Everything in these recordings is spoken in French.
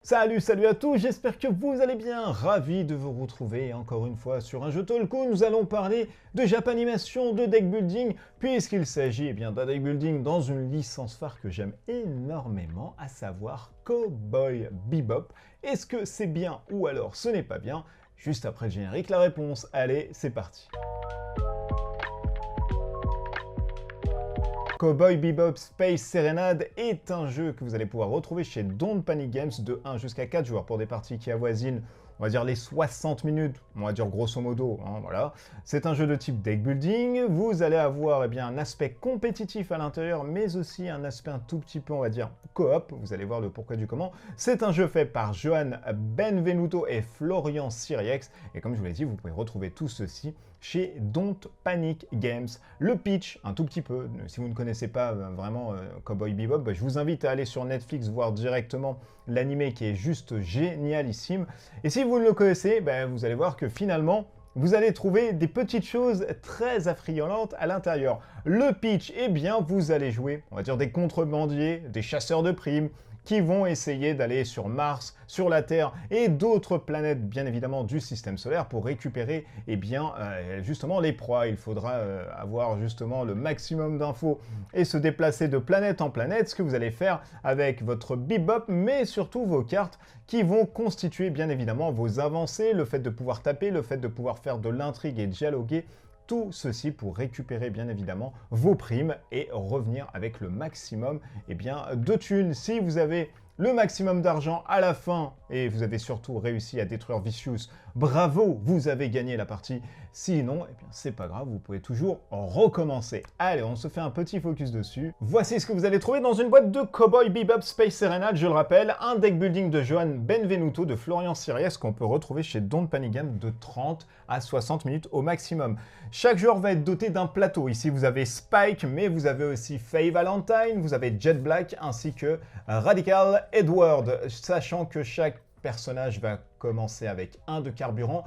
Salut à tous, j'espère que vous allez bien, ravi de vous retrouver encore une fois sur un jeu talk où nous allons parler de Japanimation, de deck building, puisqu'il s'agit d'un deck building dans une licence phare que j'aime énormément, à savoir Cowboy Bebop. Est-ce que c'est bien ou alors ce n'est pas bien? Juste après le générique, la réponse. Allez, c'est parti. Cowboy Bebop Space Serenade est un jeu que vous allez pouvoir retrouver chez Don't Panic Games de 1 jusqu'à 4 joueurs pour des parties qui avoisinent, on va dire, les 60 minutes, on va dire grosso modo, voilà. C'est un jeu de type deck building, vous allez avoir un aspect compétitif à l'intérieur, mais aussi un aspect un tout petit peu, on va dire, coop, vous allez voir le pourquoi du comment. C'est un jeu fait par Johan Benvenuto et Florian Siriex, et comme je vous l'ai dit, vous pouvez retrouver tout ceci chez Don't Panic Games. Le pitch, un tout petit peu, si vous ne connaissez pas vraiment Cowboy Bebop, je vous invite à aller sur Netflix voir directement l'animé qui est juste génialissime. Et si vous ne le connaissez, vous allez voir que finalement, vous allez trouver des petites choses très affriolantes à l'intérieur. Le pitch, vous allez jouer, on va dire, des contrebandiers, des chasseurs de primes, qui vont essayer d'aller sur Mars, sur la Terre et d'autres planètes, bien évidemment, du système solaire pour récupérer, justement, les proies. Il faudra avoir justement le maximum d'infos et se déplacer de planète en planète, ce que vous allez faire avec votre Bebop, mais surtout vos cartes qui vont constituer, bien évidemment, vos avancées, le fait de pouvoir taper, le fait de pouvoir faire de l'intrigue et dialoguer. Tout ceci pour récupérer bien évidemment vos primes et revenir avec le maximum de thunes. Si vous avez le maximum d'argent à la fin et vous avez surtout réussi à détruire Vicious, bravo, vous avez gagné la partie. Sinon, c'est pas grave, vous pouvez toujours recommencer. Allez, on se fait un petit focus dessus. Voici ce que vous allez trouver dans une boîte de Cowboy Bebop Space Serenade, je le rappelle, un deck building de Johan Benvenuto, de Florian Siriex, qu'on peut retrouver chez Don't Panic Games de 30 à 60 minutes au maximum. Chaque joueur va être doté d'un plateau. Ici, vous avez Spike, mais vous avez aussi Faye Valentine, vous avez Jet Black, ainsi que Radical Edward, sachant que chaque personnage va commencer avec un de carburant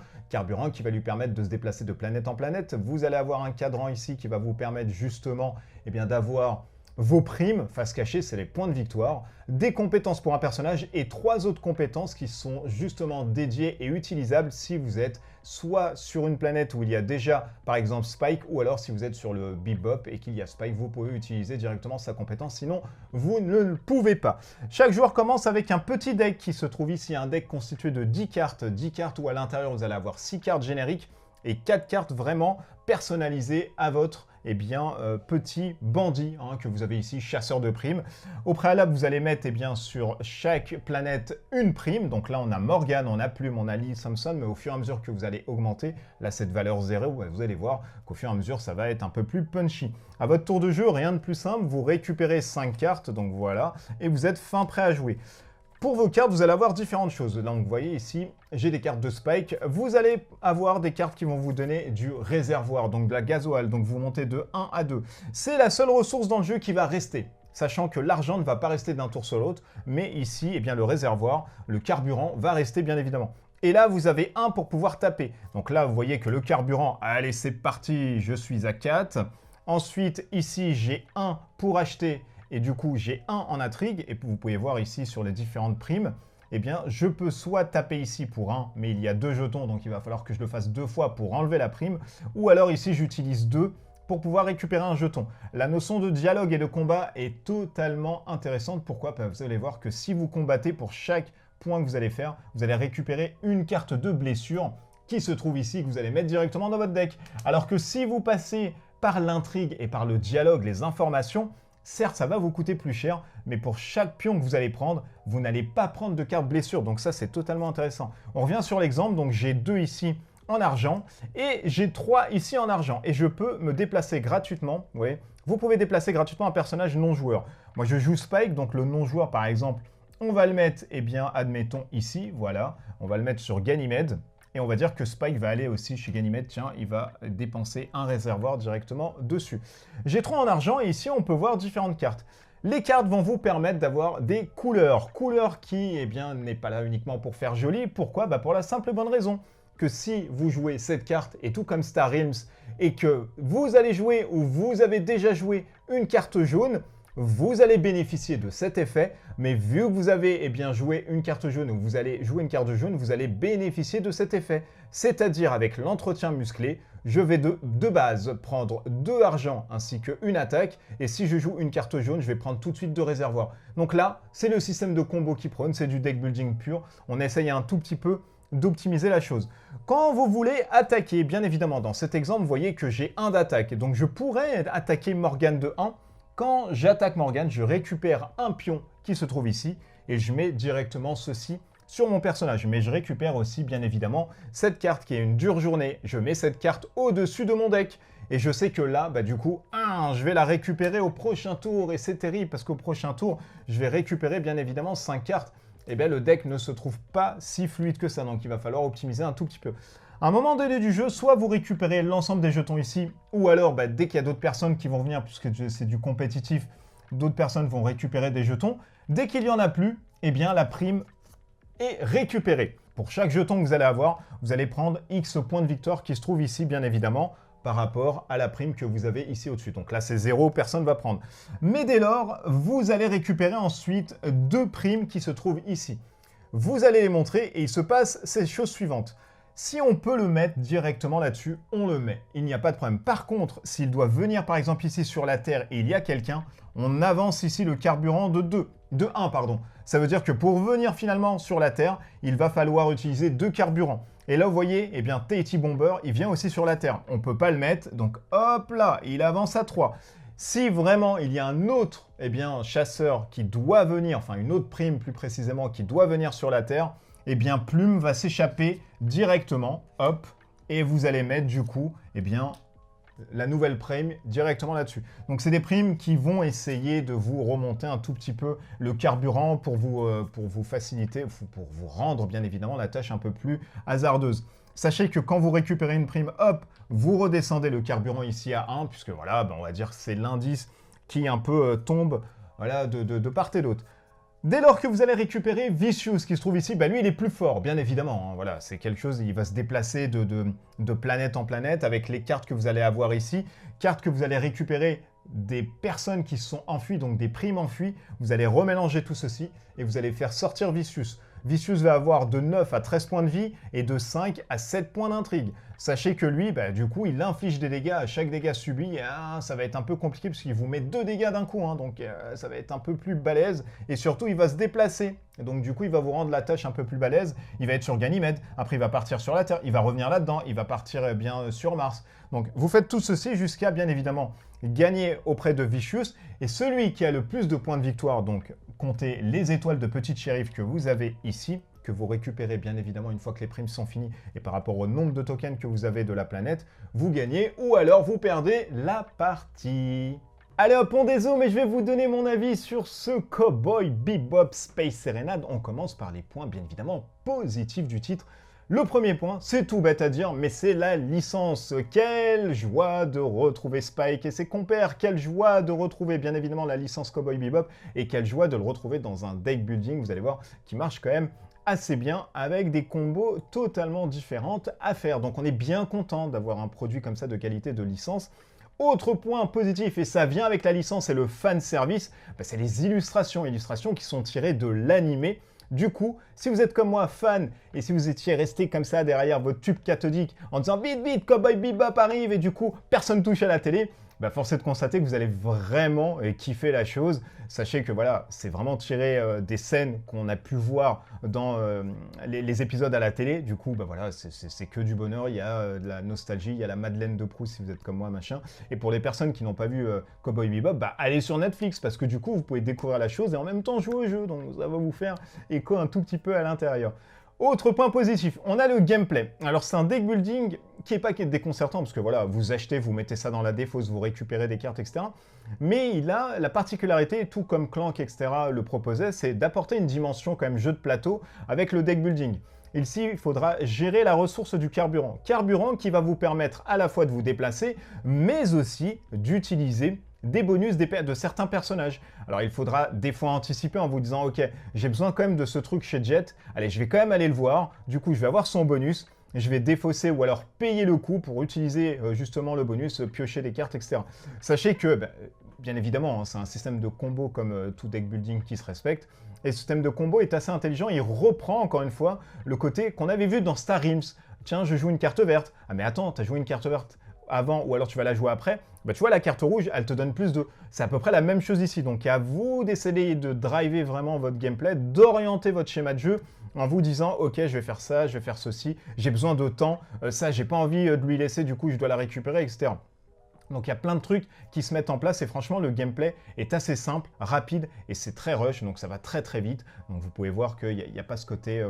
qui va lui permettre de se déplacer de planète en planète. Vous allez avoir un cadran ici qui va vous permettre justement d'avoir vos primes, face cachée, c'est les points de victoire, des compétences pour un personnage et 3 autres compétences qui sont justement dédiées et utilisables si vous êtes soit sur une planète où il y a déjà par exemple Spike, ou alors si vous êtes sur le Bebop et qu'il y a Spike, vous pouvez utiliser directement sa compétence, sinon vous ne le pouvez pas. Chaque joueur commence avec un petit deck qui se trouve ici, un deck constitué de 10 cartes où à l'intérieur vous allez avoir 6 cartes génériques et 4 cartes vraiment personnalisées à votre petit bandit que vous avez ici, chasseur de primes. Au préalable, vous allez mettre sur chaque planète une prime. Donc là, on a Morgan, on a Plume, on a Lee Thompson, mais au fur et à mesure que vous allez augmenter, là, cette valeur 0, vous allez voir qu'au fur et à mesure, ça va être un peu plus punchy. À votre tour de jeu, rien de plus simple, vous récupérez 5 cartes, donc voilà, et vous êtes fin prêt à jouer. Pour vos cartes, vous allez avoir différentes choses. Donc, vous voyez ici, j'ai des cartes de Spike. Vous allez avoir des cartes qui vont vous donner du réservoir, donc de la gasoil. Donc, vous montez de 1 à 2. C'est la seule ressource dans le jeu qui va rester, sachant que l'argent ne va pas rester d'un tour sur l'autre. Mais ici, le réservoir, le carburant va rester bien évidemment. Et là, vous avez 1 pour pouvoir taper. Donc là, vous voyez que le carburant, allez, c'est parti, je suis à 4. Ensuite, ici, j'ai 1 pour acheter. Et du coup, j'ai 1 en intrigue, et vous pouvez voir ici sur les différentes primes, je peux soit taper ici pour 1, mais il y a 2 jetons, donc il va falloir que je le fasse 2 fois pour enlever la prime, ou alors ici, j'utilise 2 pour pouvoir récupérer un jeton. La notion de dialogue et de combat est totalement intéressante. Pourquoi ? Vous allez voir que si vous combattez, pour chaque point que vous allez faire, vous allez récupérer une carte de blessure qui se trouve ici, que vous allez mettre directement dans votre deck. Alors que si vous passez par l'intrigue et par le dialogue, les informations, certes, ça va vous coûter plus cher, mais pour chaque pion que vous allez prendre, vous n'allez pas prendre de carte blessure. Donc ça, c'est totalement intéressant. On revient sur l'exemple. Donc j'ai 2 ici en argent et j'ai 3 ici en argent. Et je peux me déplacer gratuitement. Oui, vous pouvez déplacer gratuitement un personnage non-joueur. Moi, je joue Spike, donc le non-joueur, par exemple, on va le mettre, admettons ici, voilà. On va le mettre sur Ganymède. Et on va dire que Spike va aller aussi chez Ganymède, tiens, il va dépenser un réservoir directement dessus. J'ai 3 en argent et ici on peut voir différentes cartes. Les cartes vont vous permettre d'avoir des couleurs. Couleurs qui, n'est pas là uniquement pour faire joli. Pourquoi ? Pour la simple et bonne raison que si vous jouez cette carte, et tout comme Star Realms, et que vous allez jouer ou vous avez déjà joué une carte jaune, vous allez bénéficier de cet effet, mais vu que vous avez joué une carte jaune ou vous allez jouer une carte jaune, vous allez bénéficier de cet effet. C'est-à-dire avec l'entretien musclé, je vais de base prendre 2 argent ainsi qu'une attaque, et si je joue une carte jaune, je vais prendre tout de suite 2 réservoirs. Donc là, c'est le système de combo qui prône, c'est du deck building pur, on essaye un tout petit peu d'optimiser la chose. Quand vous voulez attaquer, bien évidemment, dans cet exemple, vous voyez que j'ai 1 d'attaque, donc je pourrais attaquer Morgane de 1. Quand j'attaque Morgane, je récupère un pion qui se trouve ici, et je mets directement ceci sur mon personnage. Mais je récupère aussi, bien évidemment, cette carte qui est une dure journée. Je mets cette carte au-dessus de mon deck. Et je sais que là, du coup, je vais la récupérer au prochain tour. Et c'est terrible parce qu'au prochain tour, je vais récupérer, bien évidemment, 5 cartes. Et bien, le deck ne se trouve pas si fluide que ça. Donc, il va falloir optimiser un tout petit peu. À un moment donné du jeu, soit vous récupérez l'ensemble des jetons ici, ou alors, dès qu'il y a d'autres personnes qui vont venir, puisque c'est du compétitif, d'autres personnes vont récupérer des jetons. Dès qu'il n'y en a plus, eh bien, la prime est récupérée. Pour chaque jeton que vous allez avoir, vous allez prendre X points de victoire qui se trouve ici, bien évidemment, par rapport à la prime que vous avez ici au-dessus. Donc là, c'est 0, personne ne va prendre. Mais dès lors, vous allez récupérer ensuite 2 primes qui se trouvent ici. Vous allez les montrer et il se passe ces choses suivantes. Si on peut le mettre directement là-dessus, on le met. Il n'y a pas de problème. Par contre, s'il doit venir par exemple ici sur la Terre et il y a quelqu'un, on avance ici le carburant de 1, pardon. Ça veut dire que pour venir finalement sur la Terre, il va falloir utiliser 2 carburants. Et là, vous voyez, Tahiti Bomber, il vient aussi sur la Terre. On ne peut pas le mettre, donc hop là, il avance à 3. Si vraiment il y a un autre chasseur qui doit venir, enfin une autre prime plus précisément, qui doit venir sur la Terre, Plume va s'échapper directement, hop, et vous allez mettre du coup, la nouvelle prime directement là-dessus. Donc c'est des primes qui vont essayer de vous remonter un tout petit peu le carburant pour vous faciliter, pour vous rendre bien évidemment la tâche un peu plus hasardeuse. Sachez que quand vous récupérez une prime, hop, vous redescendez le carburant ici à 1, puisque voilà, on va dire que c'est l'indice qui un peu tombe voilà, de part et d'autre. Dès lors que vous allez récupérer Vicious, qui se trouve ici, lui, il est plus fort, bien évidemment. Hein, voilà, c'est quelque chose, il va se déplacer de planète en planète avec les cartes que vous allez avoir ici. Cartes que vous allez récupérer des personnes qui se sont enfuies, donc des primes enfuies. Vous allez remélanger tout ceci et vous allez faire sortir Vicious. Vicious va avoir de 9 à 13 points de vie et de 5 à 7 points d'intrigue. Sachez que lui, du coup, il inflige des dégâts à chaque dégât subi. Ça va être un peu compliqué parce qu'il vous met 2 dégâts d'un coup. Hein, donc, ça va être un peu plus balèze. Et surtout, il va se déplacer. Et donc, du coup, il va vous rendre la tâche un peu plus balèze. Il va être sur Ganymède. Après, il va partir sur la Terre. Il va revenir là-dedans. Il va partir sur Mars. Donc, vous faites tout ceci jusqu'à, bien évidemment, gagner auprès de Vicious. Et celui qui a le plus de points de victoire, donc, comptez les étoiles de petite shérif que vous avez ici, que vous récupérez bien évidemment une fois que les primes sont finies et par rapport au nombre de tokens que vous avez de la planète, vous gagnez ou alors vous perdez la partie. Allez hop, on désolé, mais je vais vous donner mon avis sur ce Cowboy Bebop Space Serenade. On commence par les points bien évidemment positifs du titre. Le premier point, c'est tout bête à dire, mais c'est la licence. Quelle joie de retrouver Spike et ses compères. Quelle joie de retrouver bien évidemment la licence Cowboy Bebop et quelle joie de le retrouver dans un deck building, vous allez voir, qui marche quand même assez bien avec des combos totalement différentes à faire. Donc on est bien content d'avoir un produit comme ça de qualité de licence. Autre point positif, et ça vient avec la licence et le fan service, c'est les illustrations qui sont tirées de l'animé. Du coup, si vous êtes comme moi fan et si vous étiez resté comme ça derrière votre tube cathodique en disant vite vite Cowboy Bebop arrive et du coup personne touche à la télé, force est de constater que vous allez vraiment kiffer la chose. Sachez que voilà, c'est vraiment tiré des scènes qu'on a pu voir dans les épisodes à la télé. Du coup, voilà, c'est que du bonheur. Il y a de la nostalgie, il y a la Madeleine de Proust si vous êtes comme moi, machin. Et pour les personnes qui n'ont pas vu Cowboy Bebop, allez sur Netflix parce que du coup, vous pouvez découvrir la chose et en même temps jouer au jeu. Donc ça va vous faire écho un tout petit peu à l'intérieur. Autre point positif, on a le gameplay. Alors c'est un deck building qui n'est pas déconcertant, parce que voilà, vous achetez, vous mettez ça dans la défausse, vous récupérez des cartes, etc. Mais il a la particularité, tout comme Clank, etc. le proposait, c'est d'apporter une dimension quand même jeu de plateau avec le deck building. Ici, il faudra gérer la ressource du carburant. Carburant qui va vous permettre à la fois de vous déplacer, mais aussi d'utiliser des bonus de certains personnages. Alors il faudra des fois anticiper en vous disant ok, j'ai besoin quand même de ce truc chez Jet, allez je vais quand même aller le voir, du coup je vais avoir son bonus, je vais défausser ou alors payer le coup pour utiliser justement le bonus, piocher des cartes, etc. Sachez que bien évidemment, hein, c'est un système de combo comme tout deck building qui se respecte. Et ce système de combo est assez intelligent, il reprend encore une fois le côté qu'on avait vu dans Star Realms. Tiens, je joue une carte verte. Ah mais attends, t'as joué une carte verte avant ou alors tu vas la jouer après. Bah, tu vois, la carte rouge, elle te donne plus de... C'est à peu près la même chose ici. Donc, à vous d'essayer de driver vraiment votre gameplay, d'orienter votre schéma de jeu en vous disant « Ok, je vais faire ça, je vais faire ceci, j'ai besoin de temps, ça, j'ai pas envie de lui laisser, du coup, je dois la récupérer, etc. » Donc il y a plein de trucs qui se mettent en place et franchement le gameplay est assez simple, rapide et c'est très rush, donc ça va très très vite. Donc vous pouvez voir qu'il n'y a pas ce côté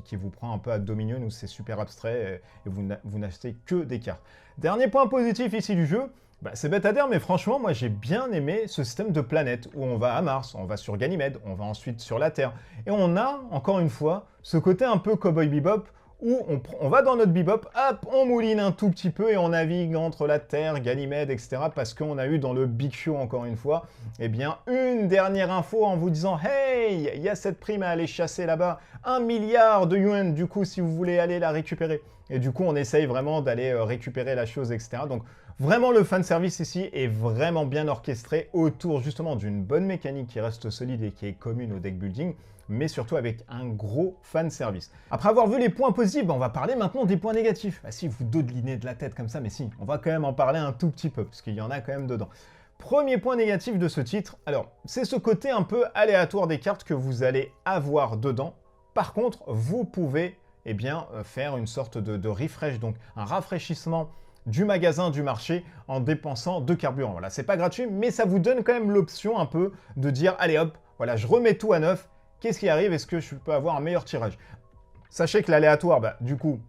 qui vous prend un peu à Dominion où c'est super abstrait et vous n'achetez que des cartes. Dernier point positif ici du jeu, bah, c'est bête à dire mais franchement moi j'ai bien aimé ce système de planète où on va à Mars, on va sur Ganymède, on va ensuite sur la Terre. Et on a encore une fois ce côté un peu Cowboy Bebop où on va dans notre bebop, hop, on mouline un tout petit peu et on navigue entre la Terre, Ganymède, etc. Parce qu'on a eu dans le Big Show, encore une fois, eh bien, une dernière info en vous disant « Hey, il y a cette prime à aller chasser là-bas, 1 milliard de yuan, du coup, si vous voulez aller la récupérer. » Et du coup, on essaye vraiment d'aller récupérer la chose, etc. Donc, vraiment, le fanservice ici est vraiment bien orchestré autour, justement, d'une bonne mécanique qui reste solide et qui est commune au deck building, mais surtout avec un gros fanservice. Après avoir vu les points positifs, on va parler maintenant des points négatifs. Ah si, vous dodelinez de la tête comme ça, mais si, on va quand même en parler un tout petit peu, parce qu'il y en a quand même dedans. Premier point négatif de ce titre, alors, c'est ce côté un peu aléatoire des cartes que vous allez avoir dedans. Par contre, vous pouvez, eh bien, faire une sorte de refresh, donc un rafraîchissement du magasin, du marché, en dépensant de carburant. Voilà, c'est pas gratuit, mais ça vous donne quand même l'option un peu de dire, allez hop, voilà, je remets tout à neuf. Qu'est-ce qui arrive? Est-ce que je peux avoir un meilleur tirage? Sachez que l'aléatoire, bah, du coup,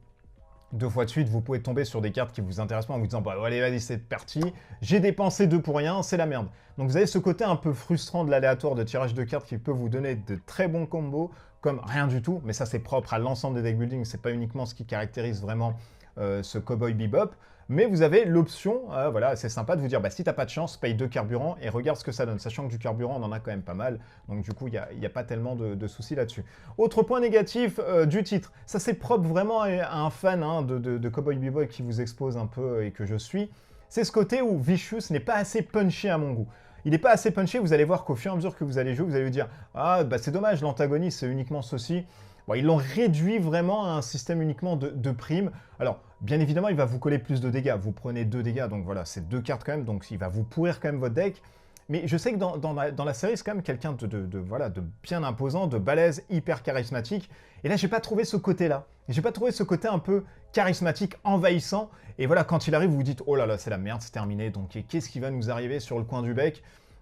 2 fois de suite, vous pouvez tomber sur des cartes qui vous intéressent pas en vous disant bah, « Allez, vas-y, c'est parti, j'ai dépensé 2 pour rien, c'est la merde. » Donc vous avez ce côté un peu frustrant de l'aléatoire de tirage de cartes qui peut vous donner de très bons combos, comme rien du tout, mais ça c'est propre à l'ensemble des deck building, c'est pas uniquement ce qui caractérise vraiment ce Cowboy Bebop. Mais vous avez l'option, voilà, c'est sympa de vous dire, bah, si t'as pas de chance, paye 2 carburants et regarde ce que ça donne. Sachant que du carburant, on en a quand même pas mal. Donc du coup, il n'y a pas tellement de soucis là-dessus. Autre point négatif du titre. Ça, c'est propre vraiment à un fan hein, de Cowboy Bebop qui vous expose un peu et que je suis. C'est ce côté où Vicious n'est pas assez punché à mon goût. Il n'est pas assez punché, vous allez voir qu'au fur et à mesure que vous allez jouer, vous allez vous dire « Ah, bah c'est dommage, l'antagoniste, c'est uniquement ceci. » Bon, ils l'ont réduit vraiment à un système uniquement de primes. Alors, bien évidemment, il va vous coller plus de dégâts. Vous prenez 2 dégâts, donc voilà, c'est 2 cartes quand même, donc il va vous pourrir quand même votre deck. Mais je sais que dans la série, c'est quand même quelqu'un de bien imposant, de balèze, hyper charismatique. Et là, j'ai pas trouvé ce côté-là. J'ai pas trouvé ce côté un peu charismatique, envahissant. Et voilà, quand il arrive, vous vous dites « Oh là là, c'est la merde, c'est terminé, donc qu'est-ce qui va nous arriver sur le coin du bec ?»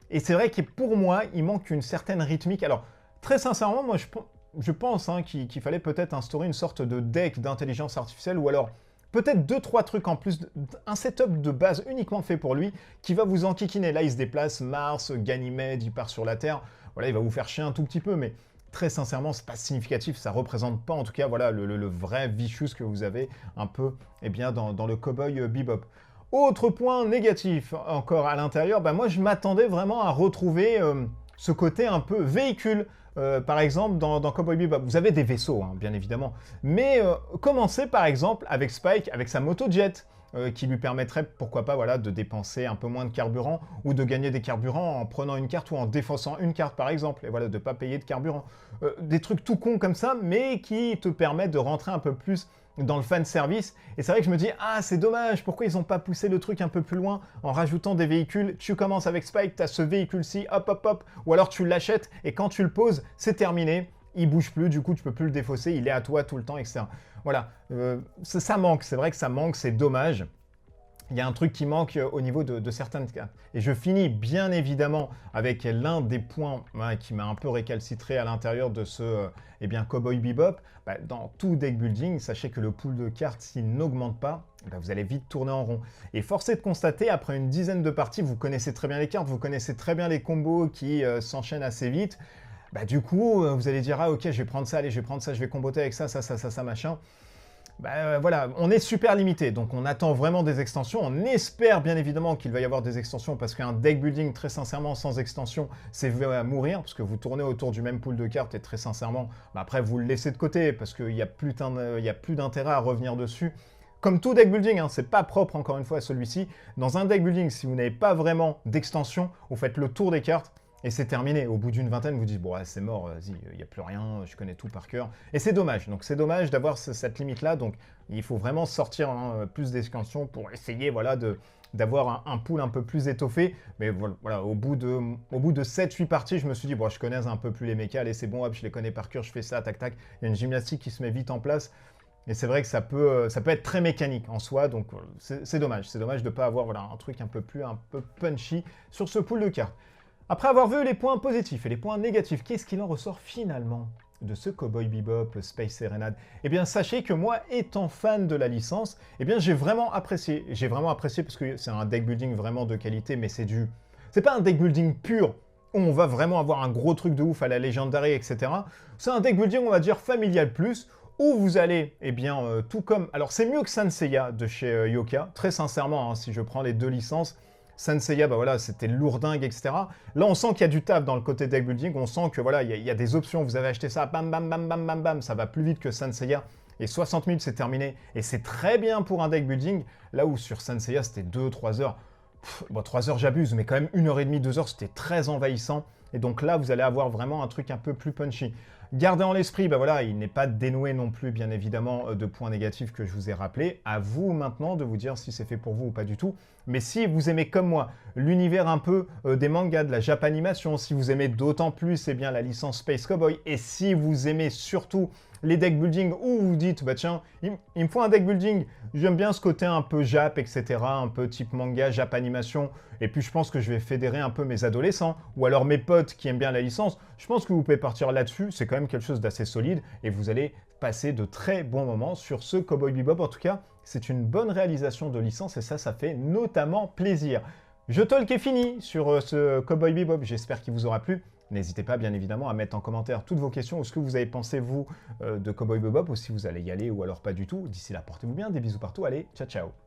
Et c'est vrai que pour moi, il manque une certaine rythmique. Alors, très sincèrement, moi, je pense hein, qu'il fallait peut-être instaurer une sorte de deck d'intelligence artificielle ou alors peut-être 2-3 trucs en plus, un setup de base uniquement fait pour lui qui va vous enquiquiner. Là, il se déplace, Mars, Ganymède, il part sur la Terre. Voilà, il va vous faire chier un tout petit peu, mais très sincèrement, c'est pas significatif. Ça représente pas en tout cas voilà, le vrai Vicious que vous avez un peu eh bien, dans le Cowboy Bebop. Autre point négatif encore à l'intérieur, bah moi je m'attendais vraiment à retrouver ce côté un peu véhicule. Par exemple, dans Cowboy Bebop, vous avez des vaisseaux, hein, bien évidemment. Mais commencez par exemple avec Spike, avec sa moto jet, qui lui permettrait, pourquoi pas, voilà, de dépenser un peu moins de carburant ou de gagner des carburants en prenant une carte ou en défaussant une carte, par exemple, et voilà, de ne pas payer de carburant. Des trucs tout cons comme ça, mais qui te permettent de rentrer un peu plus dans le fan service. Et c'est vrai que je me dis, ah, c'est dommage, pourquoi ils n'ont pas poussé le truc un peu plus loin en rajoutant des véhicules? Tu commences avec Spike, tu as ce véhicule-ci, hop, hop, hop, ou alors tu l'achètes et quand tu le poses, c'est terminé. Il bouge plus, du coup tu peux plus le défausser, il est à toi tout le temps, etc. Voilà, ça manque, c'est vrai que ça manque, c'est dommage. Il y a un truc qui manque au niveau de certaines cartes. Et je finis bien évidemment avec l'un des points qui m'a un peu récalcitré à l'intérieur de ce eh bien, Cowboy Bebop. Bah, dans tout deck building, sachez que le pool de cartes, s'il n'augmente pas, bah, vous allez vite tourner en rond. Et force est de constater, après une dizaine de parties, vous connaissez très bien les cartes, vous connaissez très bien les combos qui s'enchaînent assez vite. Bah, du coup, vous allez dire, ah ok, je vais prendre ça, allez, je vais prendre ça, je vais comboter avec ça, ça, machin. Bah, voilà, on est super limité, donc on attend vraiment des extensions. On espère bien évidemment qu'il va y avoir des extensions, parce qu'un deck building, très sincèrement, sans extension, c'est voué à mourir, parce que vous tournez autour du même pool de cartes, et très sincèrement, bah après, vous le laissez de côté, parce qu'il n'y a plus d'intérêt à revenir dessus. comme tout deck building, hein, c'est pas propre encore une fois à celui-ci. Dans un deck building, si vous n'avez pas vraiment d'extension, vous faites le tour des cartes et c'est terminé. Au bout d'une vingtaine, vous dites, bon, ouais, c'est mort, vas-y, il n'y a plus rien, je connais tout par cœur. Et c'est dommage. Donc c'est dommage d'avoir cette limite-là. Donc il faut vraiment sortir plus d'extensions pour essayer voilà, d'avoir un pool un peu plus étoffé. Mais voilà, au bout de 7-8 parties, je me suis dit, bon, je connais un peu plus les mechas, allez, c'est bon, hop, je les connais par cœur, je fais ça, tac, tac. Il y a une gymnastique qui se met vite en place. Et c'est vrai que ça peut être très mécanique en soi, donc c'est dommage. C'est dommage de ne pas avoir voilà, un truc un peu punchy sur ce pool de cartes. Après avoir vu les points positifs et les points négatifs, qu'est-ce qu'il en ressort finalement de ce Cowboy Bebop Space Serenade? Eh bien, sachez que moi, étant fan de la licence, eh bien, j'ai vraiment apprécié. J'ai vraiment apprécié parce que c'est un deck building vraiment de qualité, mais c'est pas un deck building pur où on va vraiment avoir un gros truc de ouf à la Legendary, etc. C'est un deck building, on va dire, familial plus, où vous allez, eh bien, tout comme... Alors, c'est mieux que Sanseiya de chez Yoka, très sincèrement, hein, si je prends les deux licences. Sanseiya, bah voilà, c'était lourdingue, etc. Là, on sent qu'il y a du taf dans le côté deck building, on sent que voilà, il y a des options, vous avez acheté ça, bam, bam, bam, bam, bam, bam, ça va plus vite que Sanseiya, et 60 000, c'est terminé, et c'est très bien pour un deck building, là où sur Sanseiya, c'était 2-3 heures. Bon, 3 heures, j'abuse, mais quand même 1h30, 2 heures, c'était très envahissant, et donc là, vous allez avoir vraiment un truc un peu plus punchy. Gardez en l'esprit, bah voilà, il n'est pas dénoué non plus, bien évidemment, de points négatifs que je vous ai rappelés. À vous maintenant de vous dire si c'est fait pour vous ou pas du tout. Mais si vous aimez comme moi l'univers un peu des mangas, de la Japanimation, si vous aimez d'autant plus eh bien, la licence Space Cowboy, et si vous aimez surtout les deck building où vous dites, bah tiens, il me faut un deck building, j'aime bien ce côté un peu Jap, etc., un peu type manga, Japanimation, et puis je pense que je vais fédérer un peu mes adolescents, ou alors mes potes qui aiment bien la licence, je pense que vous pouvez partir là-dessus, c'est quand même quelque chose d'assez solide, et vous allez passer de très bons moments sur ce Cowboy Bebop. En tout cas, c'est une bonne réalisation de licence, et ça fait notamment plaisir. Je talk est fini sur ce Cowboy Bebop, j'espère qu'il vous aura plu. N'hésitez pas, bien évidemment, à mettre en commentaire toutes vos questions, ou ce que vous avez pensé, vous, de Cowboy Bebop, ou si vous allez y aller, ou alors pas du tout. D'ici là, portez-vous bien, des bisous partout, allez, ciao ciao.